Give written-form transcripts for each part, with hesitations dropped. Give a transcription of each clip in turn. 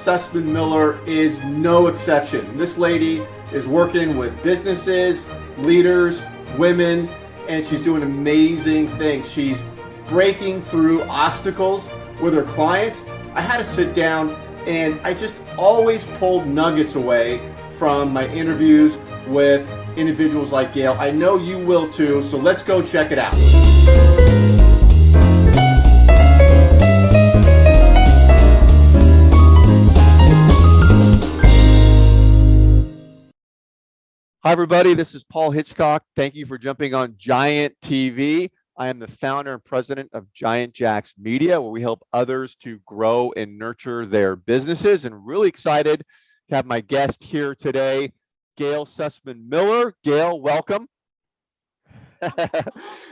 Sussman-Miller is no exception. This lady is working with businesses, leaders, women, and she's doing amazing things. She's breaking through obstacles with her clients. I had to sit down and I just always pulled nuggets away from my interviews with individuals like Gail. I know you will too, so let's go check it out. Hi, everybody. This is Paul Hitchcock. Thank you for jumping on Giant TV. I am the founder and president of Giant Jacks Media, where we help others to grow and nurture their businesses. And really excited to have my guest here today, Gail Sussman-Miller. Gail, welcome.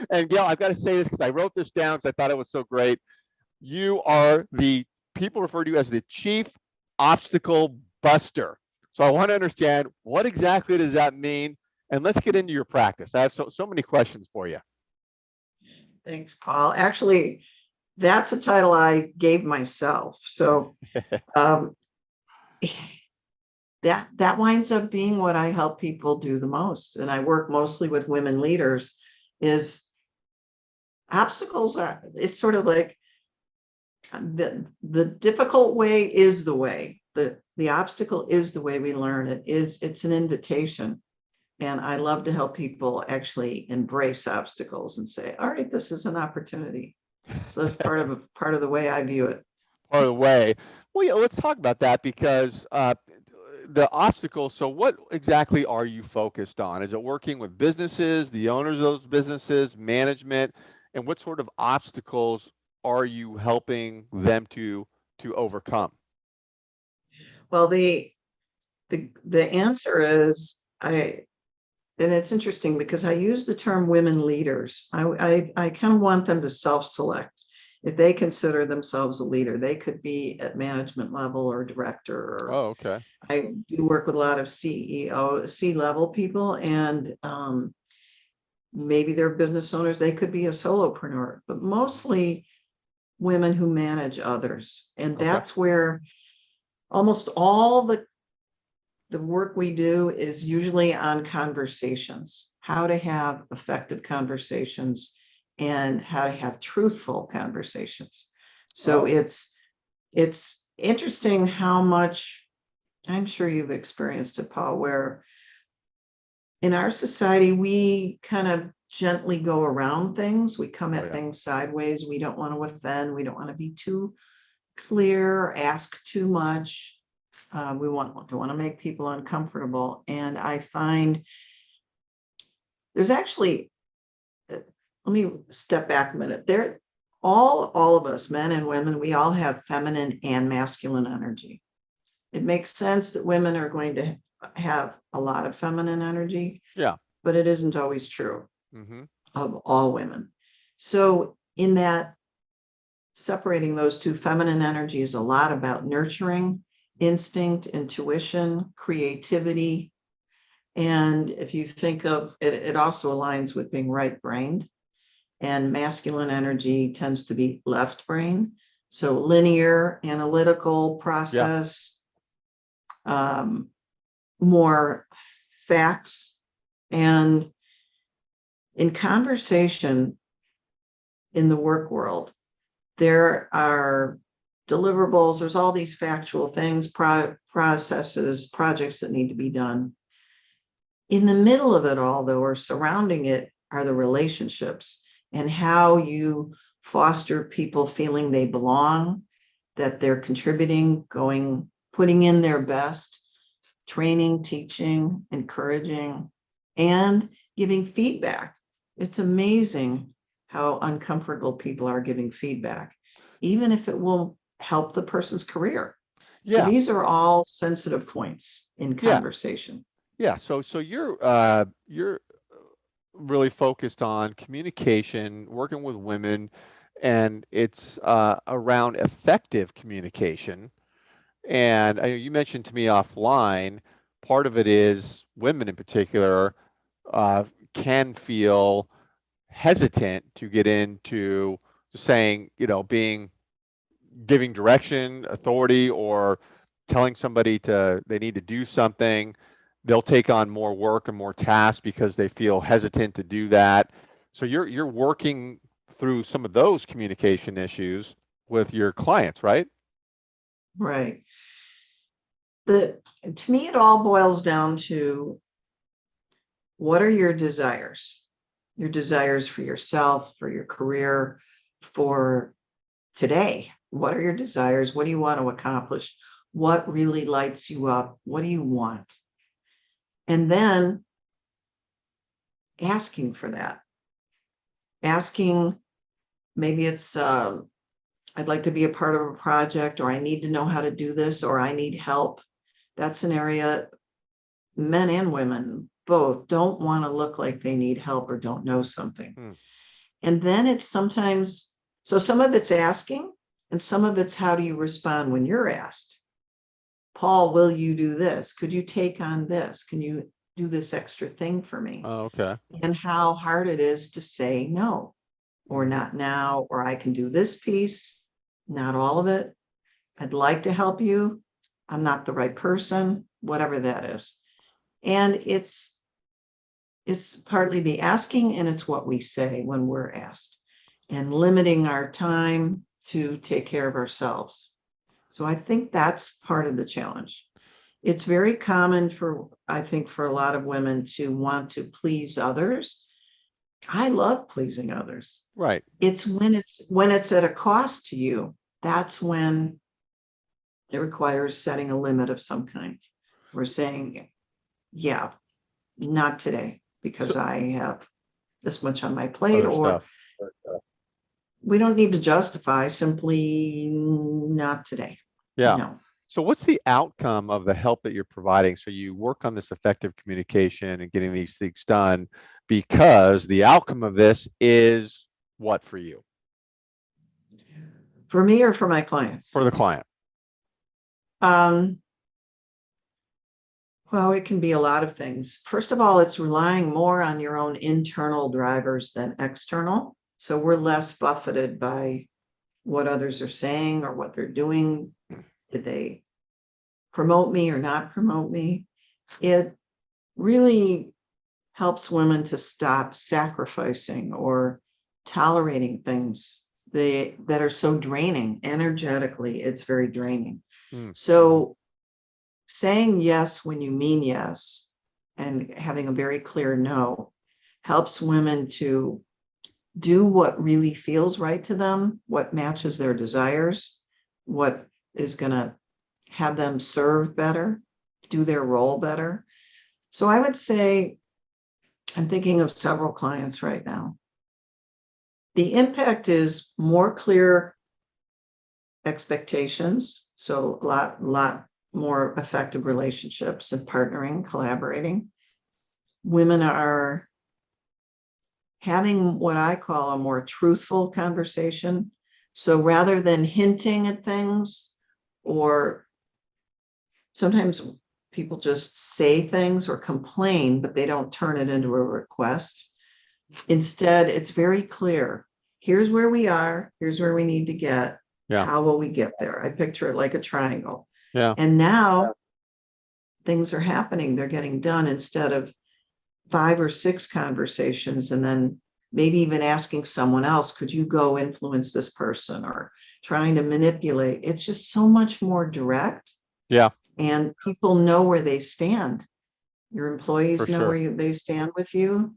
And Gail, I've got to say this because I wrote this down because I thought it was so great. You are people refer to you as the chief obstacle buster. So I want to understand, what exactly does that mean? And let's get into your practice. I have so many questions for you. Thanks, Paul. Actually, that's a title I gave myself. So that winds up being what I help people do the most. And I work mostly with women leaders. Is obstacles it's sort of like the difficult way is the way. The obstacle is the way we learn. It's an invitation. And I love to help people actually embrace obstacles and say, all right, this is an opportunity. So that's part of the way I view it. Part of the way. Well, yeah, let's talk about that because the obstacles. So what exactly are you focused on? Is it working with businesses, the owners of those businesses, management, and what sort of obstacles are you helping them to overcome? Well, the answer is and it's interesting because I use the term women leaders. I kind of want them to self-select. If they consider themselves a leader, they could be at management level or director. Or, oh, okay. I do work with a lot of CEO, C-level people, and maybe they're business owners. They could be a solopreneur, but mostly women who manage others. And that's where almost all the work we do is usually on conversations, how to have effective conversations and how to have truthful conversations. So it's interesting how much, I'm sure you've experienced it, Paul, where in our society, we kind of gently go around things. We come at things sideways. We don't want to offend. We don't want to be too clear, ask too much. We want to make people uncomfortable. And I find there's actually, let me step back a minute. All of us, men and women, we all have feminine and masculine energy. It makes sense that women are going to have a lot of feminine energy. Yeah. But it isn't always true of all women. So in that, separating those two, feminine energy is a lot about nurturing, instinct, intuition, creativity. And if you think of it, it also aligns with being right-brained. And masculine energy tends to be left-brain. So linear, analytical process, more facts. And in conversation in the work world, there are deliverables, there's all these factual things, processes, projects that need to be done. In the middle of it all, though, or surrounding it, are the relationships and how you foster people feeling they belong, that they're contributing, putting in their best, training, teaching, encouraging, and giving feedback. It's amazing how uncomfortable people are giving feedback, even if it will help the person's career. So these are all sensitive points in conversation. Yeah. So you're really focused on communication, working with women, and it's around effective communication. And you mentioned to me offline, part of it is women in particular can feel hesitant to get into saying, giving direction, authority, or telling somebody they need to do something, they'll take on more work and more tasks because they feel hesitant to do that. So you're working through some of those communication issues with your clients, right? Right. To me, it all boils down to, what are your desires? Your desires for yourself, for your career, for today. What are your desires? What do you want to accomplish? What really lights you up? What do you want? And then asking for that. Asking, maybe it's, I'd like to be a part of a project, or I need to know how to do this, or I need help. That's an area men and women both don't want to look like they need help or don't know something. And then it's sometimes, so some of it's asking, and some of it's, how do you respond when you're asked? Paul, will you do this? Could you take on this? Can you do this extra thing for me? Oh, okay. And how hard it is to say no, or not now, or I can do this piece, not all of it. I'd like to help you. I'm not the right person, whatever that is. And it's partly the asking, and it's what we say when we're asked, and limiting our time to take care of ourselves. So I think that's part of the challenge. It's very common I think, for a lot of women to want to please others. I love pleasing others. Right. It's when it's at a cost to you, that's when it requires setting a limit of some kind. We're saying, yeah, not today, because I have this much on my plate, Other or stuff. we don't need to justify, simply not today. Yeah. No. So what's the outcome of the help that you're providing? So you work on this effective communication and getting these things done, because the outcome of this is what for you? For me or for my clients? For the client. Well, it can be a lot of things. First of all, it's relying more on your own internal drivers than external. So we're less buffeted by what others are saying or what they're doing. Did they promote me or not promote me? It really helps women to stop sacrificing or tolerating things that are so draining energetically. It's very draining. So saying yes when you mean yes, and having a very clear no, helps women to do what really feels right to them, what matches their desires, what is going to have them serve better, do their role better. So I would say, I'm thinking of several clients right now. The impact is more clear expectations. So a lot more effective relationships and partnering, collaborating. Women are having what I call a more truthful conversation. So rather than hinting at things, or sometimes people just say things or complain, but they don't turn it into a request. Instead, it's very clear. Here's where we are. Here's where we need to get. Yeah. How will we get there? I picture it like a triangle. Yeah. And now things are happening. They're getting done, instead of 5 or 6 conversations and then maybe even asking someone else, could you go influence this person, or trying to manipulate. It's just so much more direct. Yeah. And people know where they stand. Your employees know where they stand with you,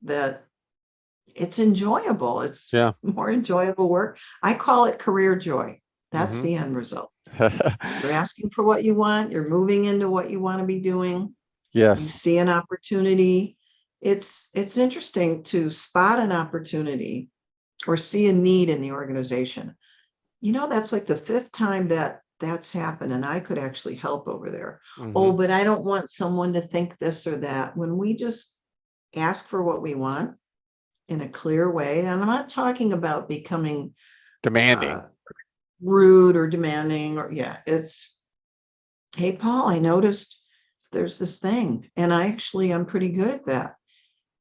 that it's enjoyable. It's more enjoyable work. I call it career joy. That's the end result. You're asking for what you want. You're moving into what you want to be doing. Yes. You see an opportunity. It's interesting to spot an opportunity or see a need in the organization. That's like the 5th time that's happened, and I could actually help over there. Oh, but I don't want someone to think this or that. When we just ask for what we want in a clear way, and I'm not talking about becoming demanding, rude or demanding, or it's, hey, Paul, I noticed there's this thing, and I'm pretty good at that.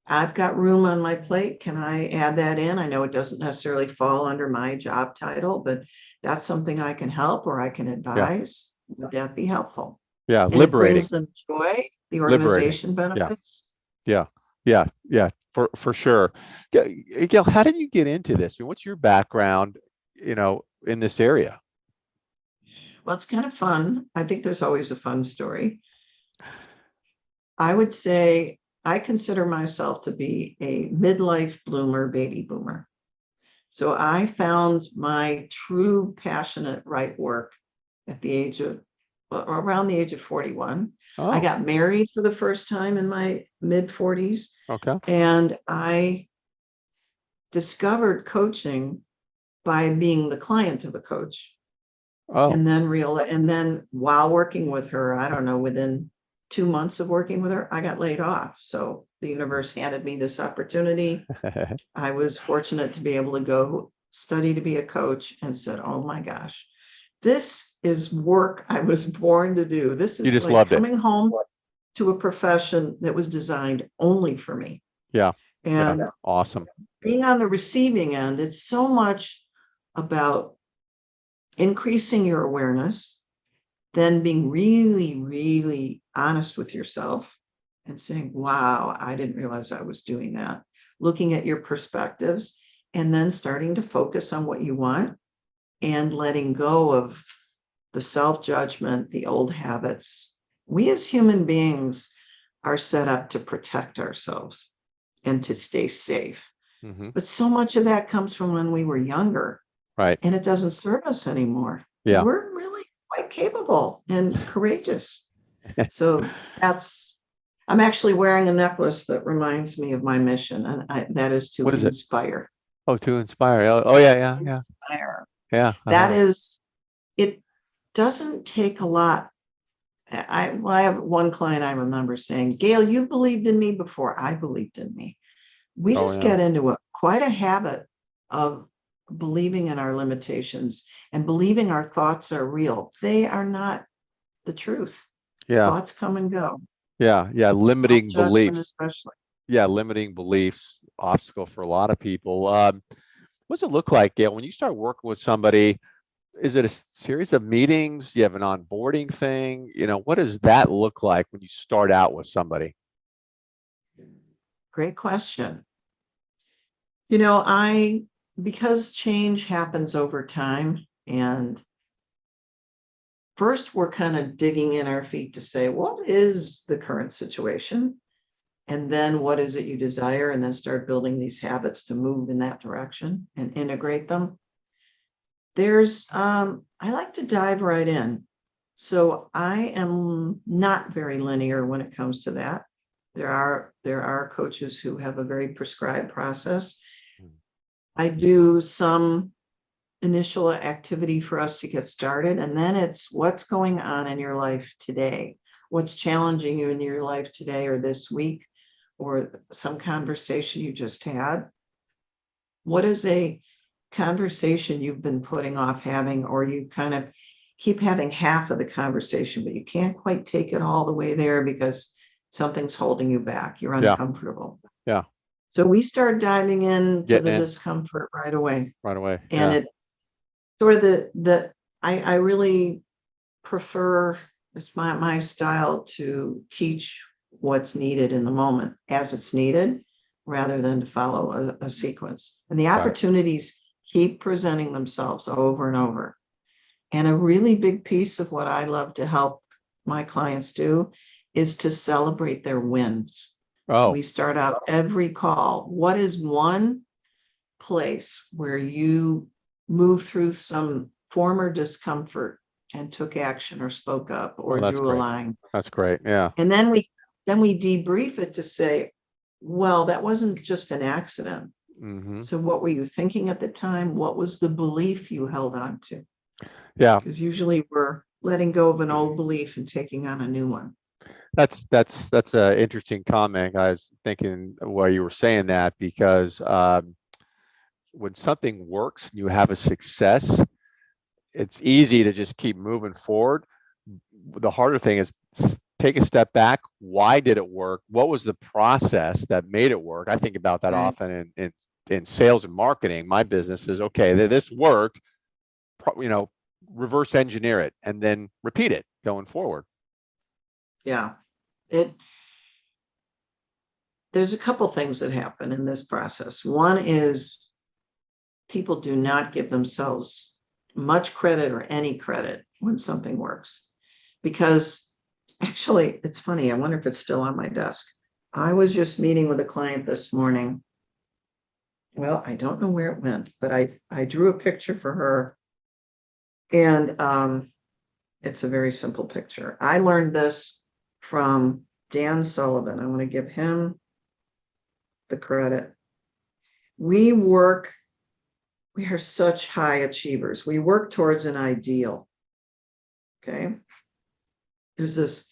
I've got room on my plate. Can I add that in? I know it doesn't necessarily fall under my job title, but that's something I can help or I can advise. Would that be helpful? Yeah, And it liberating, brings them joy, the liberating. organization Yeah, benefits. yeah, for sure. Gail, how did you get into this? And what's your background, in this area? Well, it's kind of fun. I think there's always a fun story. I would say I consider myself to be a midlife bloomer, baby boomer. So I found my true passionate right work at the age of around the age of 41. I Oh, got married for the first time in my mid 40s, okay. and I discovered coaching by being the client of a coach. Oh, And then while working with her, I don't know, within 2 months of working with her, I got laid off. So the universe handed me this opportunity. I was fortunate to be able to go study to be a coach, and said, oh my gosh, this is work I was born to do. This you is just like loved it. coming home to a profession that was designed only for me. Yeah, And awesome. being on the receiving end, it's so much about increasing your awareness, then being really, really honest with yourself and saying, wow, I didn't realize I was doing that. Looking at your perspectives, and then starting to focus on what you want and letting go of the self-judgment, the old habits. We as human beings are set up to protect ourselves and to stay safe. Hmm. But so much of that comes from when we were younger, Right. and it doesn't serve us anymore. Yeah. We're really quite capable and courageous. So I'm actually wearing a necklace that reminds me of my mission, and that is to What is it? inspire. Oh, to inspire. Oh, yeah. Inspire. Yeah, I That love it. is, it doesn't take a lot. I have one client I remember saying, Gail, you believed in me before I believed in me. We Oh, just yeah. get into quite a habit of believing in our limitations and believing our thoughts are real. They are not the truth. Yeah, Thoughts come and go. yeah. Limiting Self-judgment, beliefs. especially. Yeah, limiting beliefs, obstacle for a lot of people. What's it look like, Gail, when you start working with somebody? Is it a series of meetings? Do you have an onboarding thing? What does that look like when you start out with somebody? Great question. Because change happens over time, and first we're kind of digging in our feet to say, what is the current situation? And then what is it you desire? And then start building these habits to move in that direction and integrate them. I like to dive right in. So I am not very linear when it comes to that. There are coaches who have a very prescribed process. I do some initial activity for us to get started, and then it's what's going on in your life today, what's challenging you in your life today or this week, or some conversation you just had. What is a conversation you've been putting off having, or you kind of keep having half of the conversation, but you can't quite take it all the way there because something's holding you back, you're Yeah, uncomfortable. yeah. So we start diving into the Getting in discomfort right away. right away. And Yeah, it sort of I really prefer, it's my style to teach what's needed in the moment as it's needed, rather than to follow a sequence. And the got it. opportunities keep presenting themselves over and over. And a really big piece of what I love to help my clients do is to celebrate their wins. Oh, We start out every call. What is one place where you moved through some former discomfort and took action or spoke up oh, or that's drew a great. line? That's great. Yeah. And then we debrief it to say, well, that wasn't just an accident. Hmm. So what were you thinking at the time? What was the belief you held on to? Yeah. Because usually we're letting go of an old belief and taking on a new one. That's a interesting comment. I was thinking while you were saying that, because when something works and you have a success, it's easy to just keep moving forward. The harder thing is take a step back. Why did it work? What was the process that made it work? I think about that Right. often in sales and marketing. My business is okay. This worked. reverse engineer it and then repeat it going forward. Yeah. There's a couple things that happen in this process. One is people do not give themselves much credit or any credit when something works. Because actually, it's funny. I wonder if it's still on my desk. I was just meeting with a client this morning. Well, I don't know where it went, but I drew a picture for her. And it's a very simple picture. I learned this from Dan Sullivan. I want to give him the credit. We are such high achievers. We work towards an ideal. Okay. There's this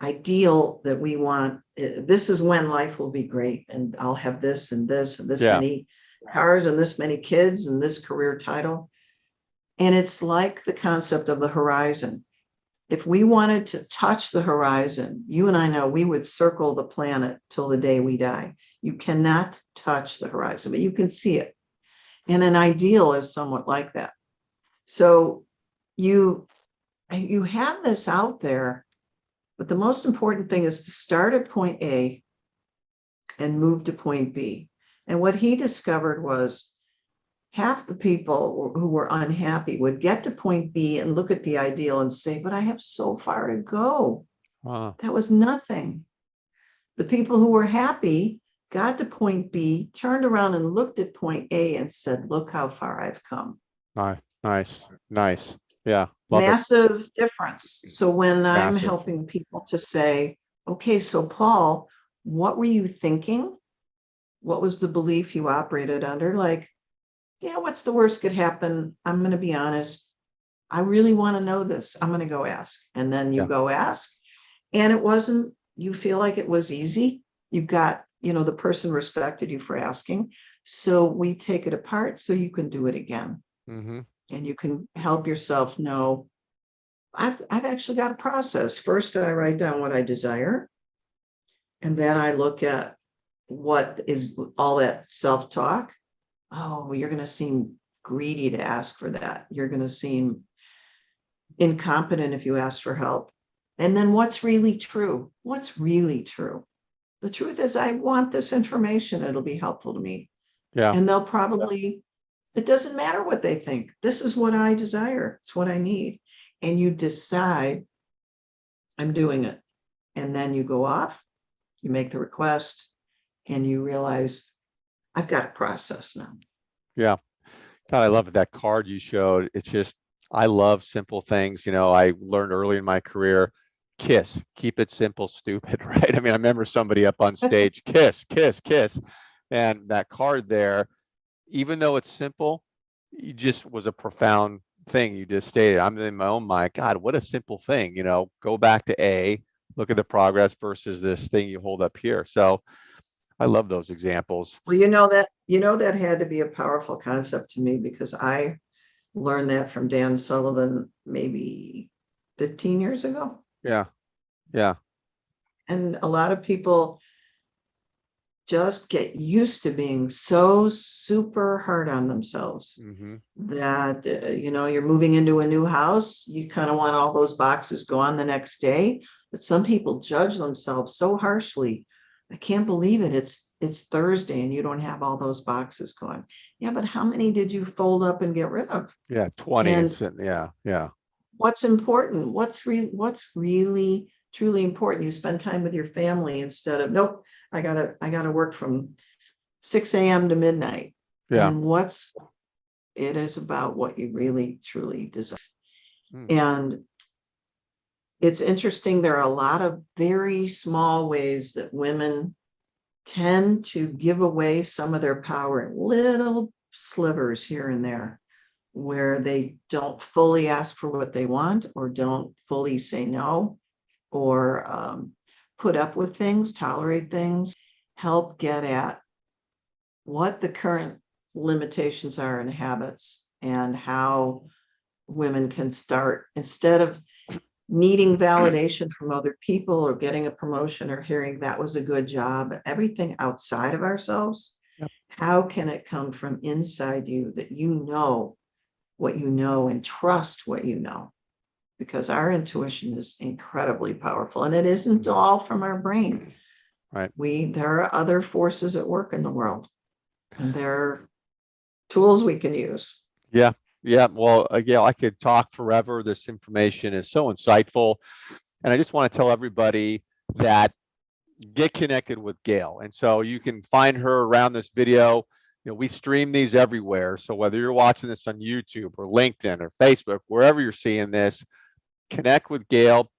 ideal that we want. This is when life will be great, and I'll have this and this and this many cars and this many kids and this career title. And it's like the concept of the horizon. If we wanted to touch the horizon, you and I know we would circle the planet till the day we die. You cannot touch the horizon, but you can see it. And an ideal is somewhat like that. So you have this out there, but the most important thing is to start at point A and move to point B. And what he discovered was half the people who were unhappy would get to point B and look at the ideal and say, but I have so far to go. Wow. That was nothing. The people who were happy got to point B, turned around and looked at point A and said, look how far I've come. Nice. Yeah. Love Massive difference. So when I'm Massive. helping people to say, okay, so Paul, what were you thinking? What was the belief you operated under? Like, yeah, what's the worst could happen? I'm going to be honest. I really want to know this. I'm going to go ask. And then you go ask. And it wasn't, you feel like it was easy. You got, the person respected you for asking. So we take it apart so you can do it again. Mm-hmm. And you can help yourself know, I've actually got a process. First, I write down what I desire. And then I look at what is all that self-talk. Oh, you're going to seem greedy to ask for that. You're going to seem incompetent if you ask for help. And then what's really true? What's really true? The truth is, I want this information. It'll be helpful to me. Yeah. And they'll probably, it doesn't matter what they think. This is what I desire. It's what I need. And you decide, I'm doing it. And then you go off, you make the request, and you realize, I've got a process now. Yeah. God, I love that card you showed. It's just, I love simple things. I learned early in my career, kiss, keep it simple, stupid, right? I mean, I remember somebody up on stage, kiss. And that card there, even though it's simple, it just was a profound thing you just stated. I'm in my own mind, God, what a simple thing, go back to A, look at the progress versus this thing you hold up here. So I love those examples. Well, that had to be a powerful concept to me because I learned that from Dan Sullivan maybe 15 years ago. Yeah. And a lot of people just get used to being so super hard on themselves that, you're moving into a new house. You kind of want all those boxes gone the next day. But some people judge themselves so harshly. I can't believe it. It's Thursday and you don't have all those boxes gone. Yeah, but how many did you fold up and get rid of? Yeah, 20. And yeah. What's important? What's really truly important? You spend time with your family instead of, nope, I gotta work from 6 a.m. to midnight. Yeah. And it is about what you really truly desire. Mm. And it's interesting. There are a lot of very small ways that women tend to give away some of their power in little slivers here and there, where they don't fully ask for what they want or don't fully say no or put up with things, tolerate things, help get at what the current limitations are and habits and how women can start, instead of needing validation from other people or getting a promotion or hearing that was a good job, everything outside of ourselves. Yep. How can it come from inside you that what you know and trust what you know, because our intuition is incredibly powerful, and it isn't all from our brain. Right. There are other forces at work in the world, and there are tools we can use. Yeah. Yeah. Well, Gail, I could talk forever. This information is so insightful. And I just want to tell everybody that get connected with Gail. And so you can find her around this video. We stream these everywhere. So whether you're watching this on YouTube or LinkedIn or Facebook, wherever you're seeing this, connect with Gail.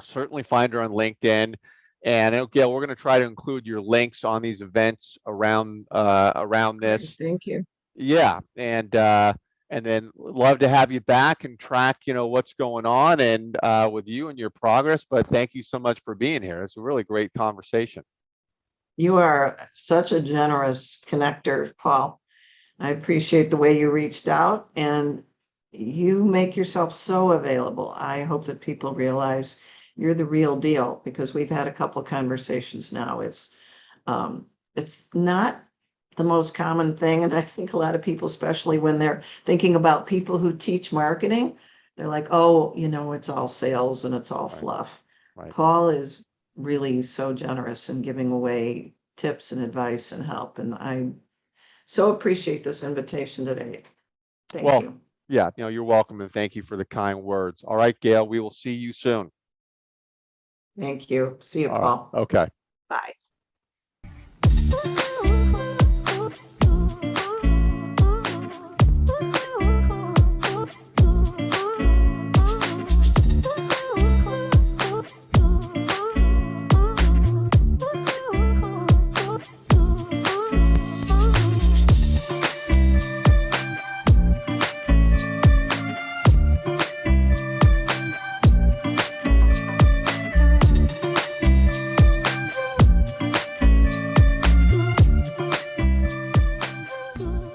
Certainly find her on LinkedIn. And Gail, we're going to try to include your links on these events around this. Thank you. Yeah, and then love to have you back and track, what's going on and with you and your progress. But thank you so much for being here. It's a really great conversation. You are such a generous connector, Paul. I appreciate the way you reached out, and you make yourself so available. I hope that people realize you're the real deal, because we've had a couple conversations now. It's not the most common thing. And I think a lot of people, especially when they're thinking about people who teach marketing, they're like, oh, it's all sales and it's all fluff. Right. Paul is really so generous in giving away tips and advice and help. And I so appreciate this invitation today. Thank you. Yeah, you're welcome. And thank you for the kind words. All right, Gail, we will see you soon. Thank you. See you, Paul. Okay. Bye.